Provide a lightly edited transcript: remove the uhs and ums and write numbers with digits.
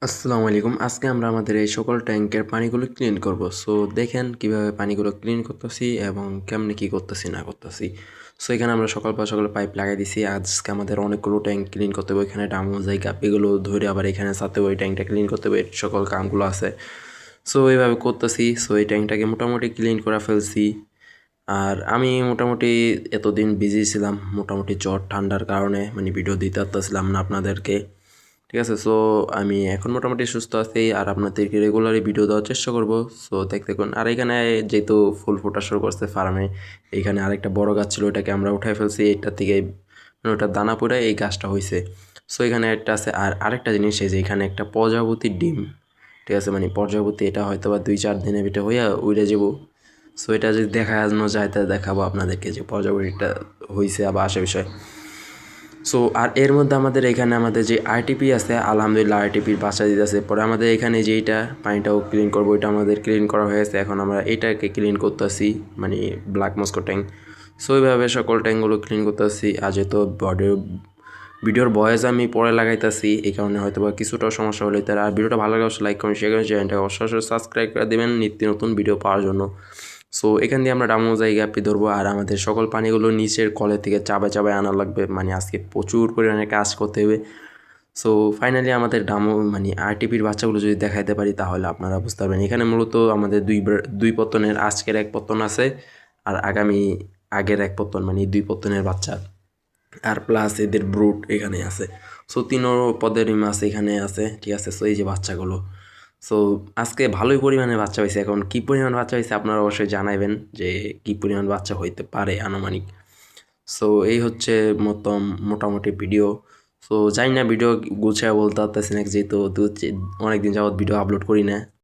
আসসালামু আলাইকুম। আজকে আমরা আমাদের এই সকল ট্যাঙ্কের পানিগুলো ক্লিন করব। সো দেখেন কিভাবে পানিগুলো ক্লিন করতেছি এবং কেমনে কি করতেছি না করতেছি। সো এখানে আমরা সকাল পাইপ লাগাই দিছি। আজকে আমাদের অনেকগুলো ট্যাঙ্ক ক্লিন করতে হবে। এখানে ডামু যাই গাপিগুলো ধরে আবার এখানে সাথে ওই ট্যাঙ্কটা ক্লিন করতে হবে। এই সকল কামগুলো আছে। সো এইভাবে করতেছি। সো এই ট্যাঙ্কটাকে মোটামুটি ক্লিন করে ফেলছি। আর আমি মোটামুটি এতদিন বিজি ছিলাম মোটামুটি জ্বর ঠান্ডার কারণে মানে ভিডিও দিতে পারতেছিলাম না আপনাদেরকে। ঠিক আছে, সো আমি এখন মোটামুটি সুস্থ আছি আর আপনাদেরকে রেগুলারই ভিডিও দেওয়ার চেষ্টা করব। সো দেখতে থাকুন। আর এখানে যেহেতু ফুল ফোটা শুরু করছে ফার্মে, এইখানে আরেকটা বড় গাছ ছিল, ওটাকে আমরা উঠাই ফেলছি। এইটা থেকে মানে ওটার দানা পড়ে এই গাছটা হয়েছে। সো এখানে একটা আছে। আর আরেকটা জিনিস, এই যে এখানে একটা প্রজাপতির ডিম, ঠিক আছে, মানে প্রজাপতি এটা হয়তো বা 2-4 দিনের ভিতরে হইয়া উড়ে যাব। সো এটা যদি দেখানো যায় তা দেখাবো আপনাদেরকে যে প্রজাপতিটা হয়েছে আবার আসে বিষয়। সো আর এর মধ্যে আমাদের এখানে আমাদের যে আরটিপি আছে, আলহামদুলিল্লাহ আরটিপির বাচ্চা দিতেছে। পরে আমাদের এখানে যেইটা পানিটাও ক্লিন করবো, ওইটা আমাদের ক্লিন করা হয়েছে। এখন আমরা এটাকে ক্লিন করতেছি, মানে ব্ল্যাক মস্কো ট্যাঙ্ক। সো এইভাবে সকল ট্যাঙ্কগুলো ক্লিন করতেছি। আর যেহেতু ভিডিওর ভয়েস আমি পরে লাগাইতেছি, এই কারণে হয়তো বা কিছুটা সমস্যা হলে তারা। আর ভিডিওটা ভালো লাগে অবশ্যই লাইক কমেন্ট শেয়ার করেন, চ্যানেলটা অবশ্যই সাবস্ক্রাইব করে দেবেন নিত্য নতুন ভিডিও পাওয়ার জন্য। সো এখান দিয়ে আমরা ডামো জায়গা আপনি ধরবো। আর আমাদের সকল পানিগুলো নিচের কলের থেকে চাবায় আনা লাগবে, মানে আজকে প্রচুর পরিমাণে কাজ করতে হবে। সো ফাইনালি আমাদের ডামো মানে আরটিপির বাচ্চাগুলো যদি দেখাইতে পারি তাহলে আপনারা বুঝতে পারবেন। এখানে মূলত আমাদের দুই পত্তনের, আজকের এক পত্তন আছে আর আগের এক পত্তন, মানে 2 পত্তনের বাচ্চা আর প্লাস এদের ব্রুট এখানে আছে। সো 3 পদেরই মাছ এখানে আছে, ঠিক আছে। সো এই যে বাচ্চাগুলো, সো আজকে ভালোই পরিমাণে বাচ্চা হয়েছে। এখন কী পরিমাণ বাচ্চা হয়েছে আপনারা অবশ্যই জানাবেন যে কী পরিমাণ বাচ্চা হইতে পারে আনুমানিক। সো এই হচ্ছে মোটামুটি ভিডিও। সো জানি না ভিডিও গুছায় বলতে পারতেছি না, যেহেতু অনেক দিন যাবৎ ভিডিও আপলোড করি না।